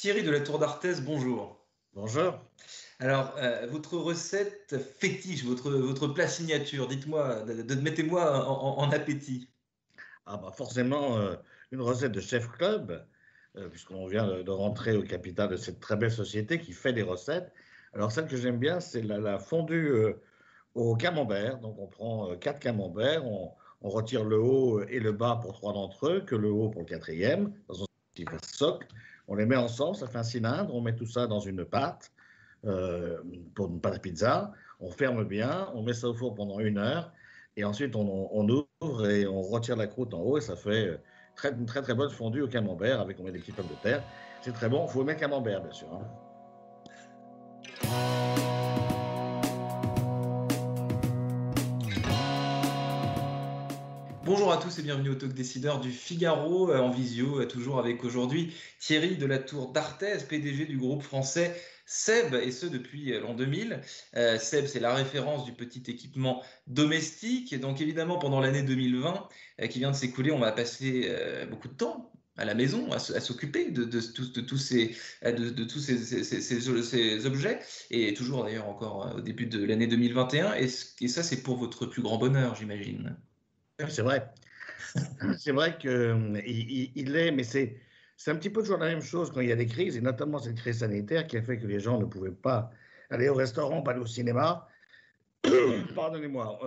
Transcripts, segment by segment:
Thierry de la Tour d'Arthez, bonjour. Bonjour. Alors, votre recette fétiche, votre plat signature, dites-moi, mettez-moi en appétit. Ah bah forcément, une recette de Chef Club, puisqu'on vient de rentrer au capital de cette très belle société qui fait des recettes. Alors celle que j'aime bien, c'est la fondue au camembert. Donc on prend quatre camemberts, on retire le haut et le bas pour trois d'entre eux, que le haut pour le quatrième, dans un petit socle. On les met ensemble, ça fait un cylindre, on met tout ça dans une pâte, pour une pâte à pizza. On ferme bien, on met ça au four pendant 1 heure et ensuite on ouvre et on retire la croûte en haut et ça fait une très très bonne fondue au camembert avec on met des petites pommes de terre. C'est très bon. Il faut mettre camembert bien sûr, hein. Bonjour à tous et bienvenue au Talk Décideur du Figaro en visio, toujours avec aujourd'hui Thierry de la Tour d'Arthez, PDG du groupe français SEB, et ce depuis l'an 2000. SEB, c'est la référence du petit équipement domestique. Et donc évidemment, pendant l'année 2020 qui vient de s'écouler, on va passer beaucoup de temps à la maison, à s'occuper de tous ces objets, et toujours d'ailleurs encore au début de l'année 2021. Et ça, c'est pour votre plus grand bonheur, j'imagine. C'est vrai. C'est vrai que il est, mais c'est un petit peu toujours la même chose quand il y a des crises, et notamment cette crise sanitaire qui a fait que les gens ne pouvaient pas aller au restaurant, pas aller au cinéma. Pardonnez-moi.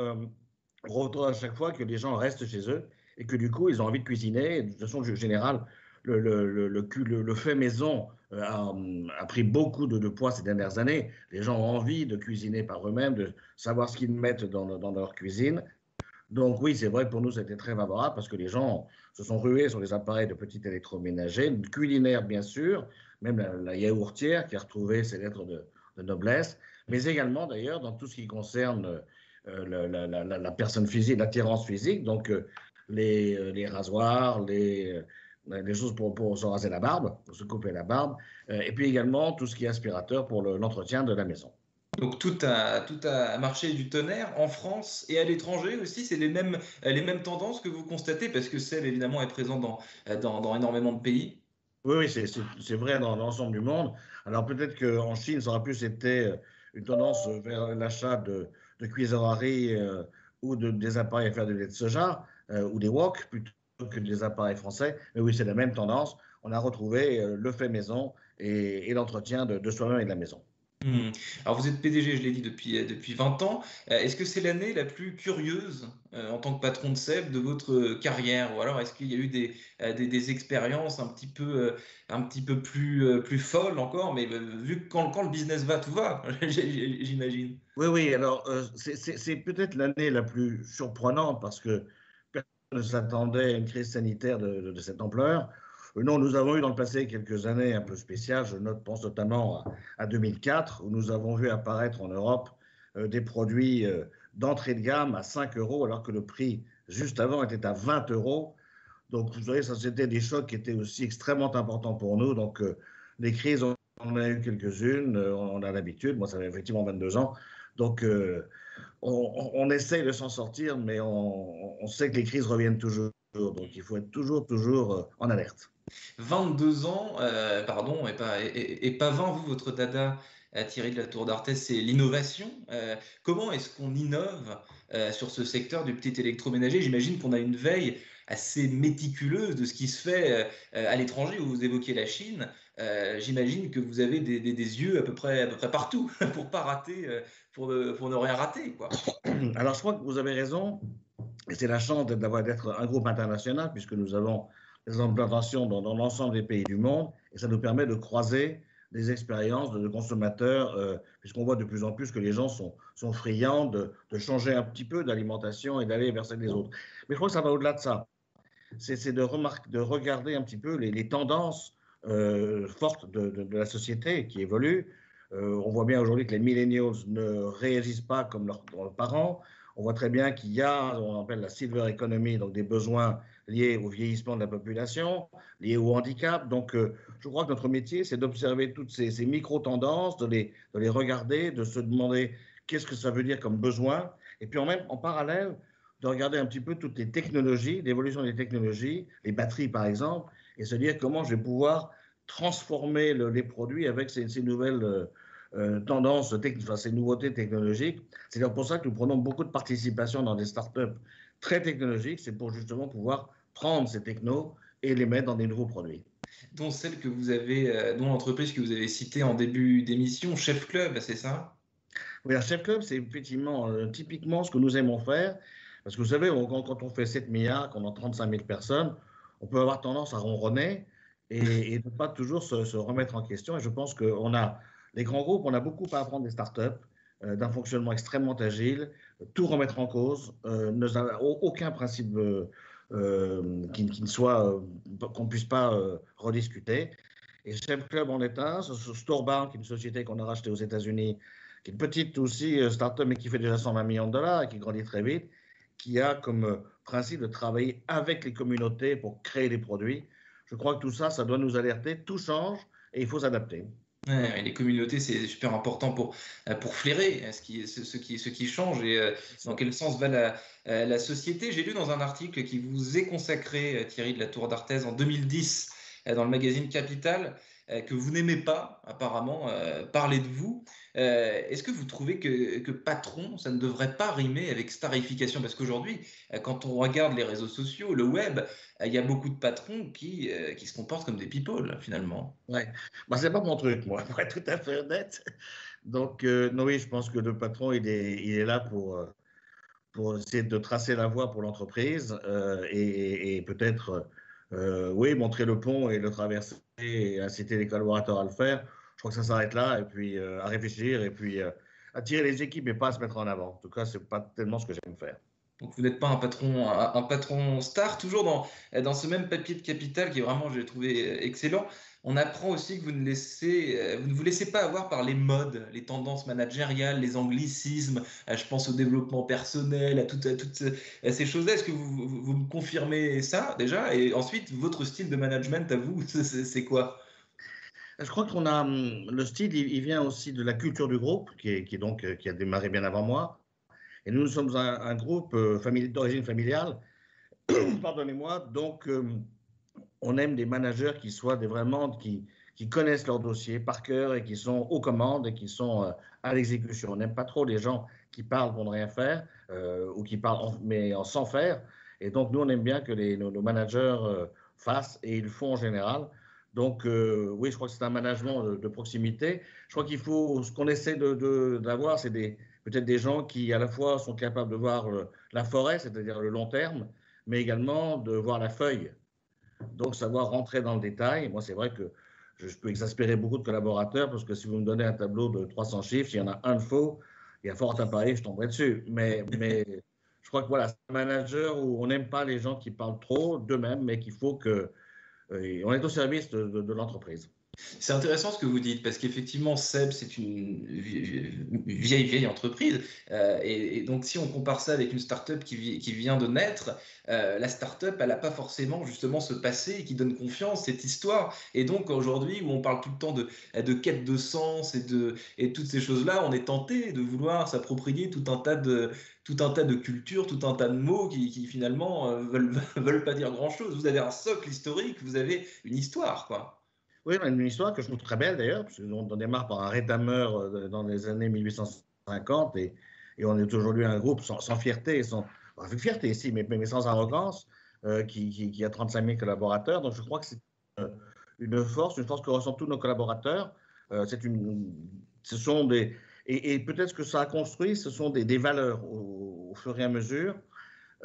On retrouve à chaque fois que les gens restent chez eux et que du coup, ils ont envie de cuisiner. Et de façon générale, le fait maison a pris beaucoup de poids ces dernières années. Les gens ont envie de cuisiner par eux-mêmes, de savoir ce qu'ils mettent dans leur cuisine. Donc oui, c'est vrai que pour nous, c'était très favorable parce que les gens se sont rués sur les appareils de petits électroménagers, culinaires bien sûr, même la yaourtière qui a retrouvé ses lettres de noblesse, mais également d'ailleurs dans tout ce qui concerne la personne physique, l'attirance physique, donc les rasoirs, les choses pour se raser la barbe, pour se couper la barbe, et puis également tout ce qui est aspirateur pour l'entretien de la maison. Donc tout a marché du tonnerre en France et à l'étranger aussi. C'est les mêmes tendances que vous constatez parce que celle évidemment est présente dans énormément de pays. Oui, oui, c'est vrai dans l'ensemble du monde. Alors peut-être qu'en Chine, ça aura plus été une tendance vers l'achat de cuisinières ou des appareils à faire du lait de soja ou des wok plutôt que des appareils français. Mais oui, c'est la même tendance. On a retrouvé le fait maison et l'entretien de soi-même et de la maison. Hmm. Alors vous êtes PDG, je l'ai dit, depuis 20 ans. Est-ce que c'est l'année la plus curieuse en tant que patron de SEB de votre carrière? Ou alors est-ce qu'il y a eu des expériences un petit peu plus folles encore? Mais vu que quand le business va, tout va, j'imagine. Oui, oui, alors c'est peut-être l'année la plus surprenante parce que personne ne s'attendait à une crise sanitaire de cette ampleur. Non, nous avons eu dans le passé quelques années un peu spéciales. Pense notamment à 2004 où nous avons vu apparaître en Europe des produits d'entrée de gamme à 5 euros alors que le prix juste avant était à 20 euros. Donc, vous voyez, ça c'était des chocs qui étaient aussi extrêmement importants pour nous. Donc, les crises, on en a eu quelques-unes, on a l'habitude. Moi, ça fait effectivement 22 ans. Donc, on essaye de s'en sortir, mais on sait que les crises reviennent toujours. Donc, il faut être toujours en alerte. 22 ans, pardon, et pas 20, vous, votre dada, Thierry de la Tour d'Arthez, c'est l'innovation. Comment est-ce qu'on innove sur ce secteur du petit électroménager? J'imagine qu'on a une veille assez méticuleuse de ce qui se fait à l'étranger, où vous évoquez la Chine. J'imagine que vous avez des yeux à peu près partout pour pas rater, pour ne rien rater, quoi. Alors, je crois que vous avez raison. Et c'est la chance d'être un groupe international, puisque nous avons des implantations dans l'ensemble des pays du monde, et ça nous permet de croiser des expériences de consommateurs, puisqu'on voit de plus en plus que les gens sont friands de changer un petit peu d'alimentation et d'aller vers celle des autres. Mais je crois que ça va au-delà de ça. C'est de regarder un petit peu les tendances fortes de la société qui évoluent. On voit bien aujourd'hui que les millennials ne réagissent pas comme leurs parents. On voit très bien qu'il y a, on appelle la silver economy, donc des besoins liés au vieillissement de la population, liés au handicap. Donc, je crois que notre métier, c'est d'observer toutes ces micro-tendances, de les regarder, de se demander qu'est-ce que ça veut dire comme besoin. Et puis, en parallèle, de regarder un petit peu toutes les technologies, l'évolution des technologies, les batteries par exemple, et se dire comment je vais pouvoir transformer les produits avec ces nouvelles tendances, ces nouveautés technologiques. C'est pour ça que nous prenons beaucoup de participation dans des startups très technologiques. C'est pour justement pouvoir prendre ces technos et les mettre dans des nouveaux produits. Dont celle que vous avez, dont l'entreprise que vous avez citée en début d'émission, Chef Club, c'est ça? Oui, un chef club, c'est effectivement typiquement ce que nous aimons faire. Parce que vous savez, quand on fait 7 milliards, qu'on a 35 000 personnes, on peut avoir tendance à ronronner et ne pas toujours se remettre en question. Et je pense qu'on a, les grands groupes, on a beaucoup à apprendre des startups, d'un fonctionnement extrêmement agile, tout remettre en cause, aucun principe qui ne soit, qu'on ne puisse pas rediscuter. Et Chef Club en est un. Storebank, une société qu'on a rachetée aux États-Unis, qui est une petite aussi start-up, mais qui fait déjà 120 millions de dollars et qui grandit très vite, qui a comme principe de travailler avec les communautés pour créer des produits. Je crois que tout ça, ça doit nous alerter. Tout change et il faut s'adapter. Ouais, les communautés, c'est super important pour flairer ce qui change et dans quel sens va la société. J'ai lu dans un article qui vous est consacré, Thierry de la Tour d'Artaise, en 2010, dans le magazine Capital, que vous n'aimez pas, apparemment, parler de vous. Est-ce que vous trouvez que patron, ça ne devrait pas rimer avec starification? Parce qu'aujourd'hui, quand on regarde les réseaux sociaux, le web, il y a beaucoup de patrons qui se comportent comme des people, finalement. Ouais. Bah, c'est pas mon truc, moi, pour être tout à fait honnête. Donc, non, oui, je pense que le patron, il est là pour essayer de tracer la voie pour l'entreprise et peut-être, oui, montrer le pont et le traverser et inciter les collaborateurs à le faire. Je crois que ça s'arrête là et puis à réfléchir et puis attirer les équipes mais pas à se mettre en avant. En tout cas, c'est pas tellement ce que j'aime faire. Donc vous n'êtes pas un patron star. Toujours dans ce même papier de Capital qui est vraiment, j'ai trouvé excellent, on apprend aussi que vous ne vous laissez pas avoir par les modes, les tendances managériales, les anglicismes. Je pense au développement personnel, à ces choses-là. Est-ce que vous me confirmez ça déjà? Et ensuite, votre style de management à vous, c'est quoi? Je crois qu'on a le style, il vient aussi de la culture du groupe qui est donc qui a démarré bien avant moi. Et nous sommes un groupe d'origine familiale, pardonnez-moi, donc on aime des managers qui soient vraiment qui connaissent leur dossier par cœur et qui sont aux commandes et qui sont à l'exécution. On n'aime pas trop les gens qui parlent pour ne rien faire ou qui parlent sans faire. Et donc nous on aime bien que nos managers fassent et ils le font en général. Donc oui, je crois que c'est un management de proximité. Je crois qu'il faut ce qu'on essaie d'avoir, c'est peut-être des gens qui à la fois sont capables de voir la forêt, c'est-à-dire le long terme, mais également de voir la feuille. Donc, savoir rentrer dans le détail. Moi, c'est vrai que je peux exaspérer beaucoup de collaborateurs parce que si vous me donnez un tableau de 300 chiffres, s'il y en a un de faux, il y a fort à parier, je tomberai dessus. Mais je crois que voilà, c'est un manager où on n'aime pas les gens qui parlent trop d'eux-mêmes, mais qu'il faut que. On est au service de l'entreprise. C'est intéressant ce que vous dites, parce qu'effectivement, Seb, c'est une vieille entreprise. Et donc, si on compare ça avec une start-up qui vient de naître, la start-up, elle n'a pas forcément justement ce passé qui donne confiance, cette histoire. Et donc, aujourd'hui, où on parle tout le temps de quête de sens et toutes ces choses-là, on est tenté de vouloir s'approprier tout un tas de cultures, tout un tas de mots qui finalement veulent pas dire grand-chose. Vous avez un socle historique, vous avez une histoire, quoi. Oui, on a une histoire que je trouve très belle d'ailleurs, parce qu'on démarre par un rétameur dans les années 1850 et on est aujourd'hui un groupe sans fierté, avec fierté ici, mais sans arrogance, qui a 35 000 collaborateurs. Donc je crois que c'est une force que ressentent tous nos collaborateurs. Ce sont et peut-être que ça a construit, ce sont des valeurs au fur et à mesure.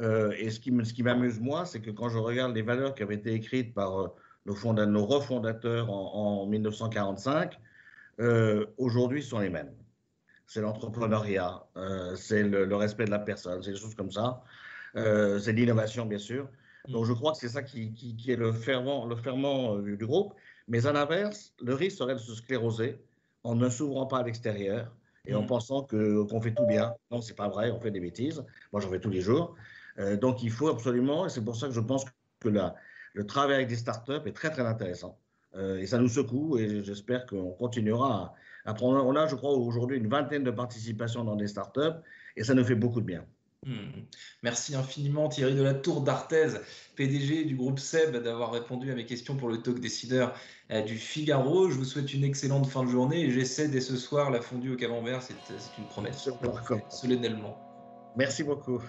Et ce qui m'amuse, moi, c'est que quand je regarde les valeurs qui avaient été écrites par nos refondateurs en 1945, aujourd'hui sont les mêmes. C'est l'entrepreneuriat, c'est le respect de la personne, c'est des choses comme ça. C'est l'innovation, bien sûr. Donc, je crois que c'est ça qui est le ferment du groupe. Mais à l'inverse, le risque serait de se scléroser en ne s'ouvrant pas à l'extérieur et en pensant qu'on fait tout bien. Non, c'est pas vrai, on fait des bêtises. Moi, j'en fais tous les jours. Donc, il faut absolument, et c'est pour ça que je pense que le travail avec des startups est très, très intéressant. Et ça nous secoue et j'espère qu'on continuera à prendre. On a, je crois, aujourd'hui une vingtaine de participations dans des startups et ça nous fait beaucoup de bien. Hmm. Merci infiniment Thierry de la Tour d'Arthez, PDG du groupe SEB, d'avoir répondu à mes questions pour le talk décideur du Figaro. Je vous souhaite une excellente fin de journée et j'essaie dès ce soir la fondue au camembert, c'est une promesse, je le fais solennellement. Merci beaucoup.